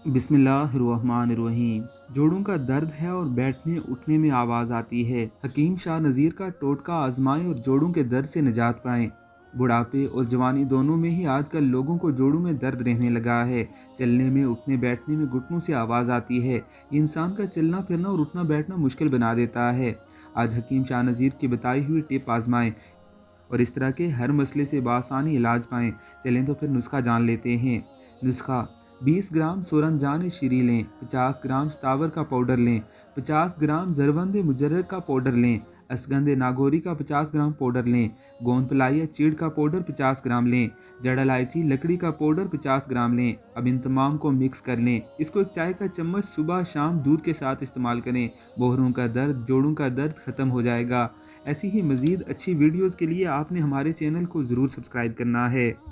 बिस्मिल्लाहिर्रहमानिर्रहीम। जोड़ों का दर्द है और बैठने उठने में आवाज़ आती है। हकीम शाह नज़ीर का टोटका आजमाएं और जोड़ों के दर्द से निजात पाएं। बुढ़ापे और जवानी दोनों में ही आजकल लोगों को जोड़ों में दर्द रहने लगा है। चलने में, उठने बैठने में घुटनों से आवाज़ आती है। ये इंसान का चलना फिरना और उठना बैठना मुश्किल बना देता है। आज हकीम शाह नज़ीर की बताई हुई टिप आजमाएं और इस तरह के हर मसले से बआसानी इलाज पाएं। चलें तो फिर नुस्खा जान लेते हैं। नुस्खा: 20 ग्राम सूरनजान शीरी लें, 50 ग्राम सतावर का पाउडर लें, 50 ग्राम जरवंद मुजर्रद का पाउडर लें, असगंध नागौरी का 50 ग्राम पाउडर लें, गोंद पलाइया चीड़ का पाउडर 50 ग्राम लें, जड़ इलायची लकड़ी का पाउडर 50 ग्राम लें। अब इन तमाम को मिक्स कर लें। इसको एक चाय का चम्मच सुबह शाम दूध के साथ इस्तेमाल करें। बहरों का दर्द, जोड़ों का दर्द खत्म हो जाएगा। ऐसी ही मज़ीद अच्छी वीडियोज़ के लिए आपने हमारे चैनल को ज़रूर सब्सक्राइब करना है।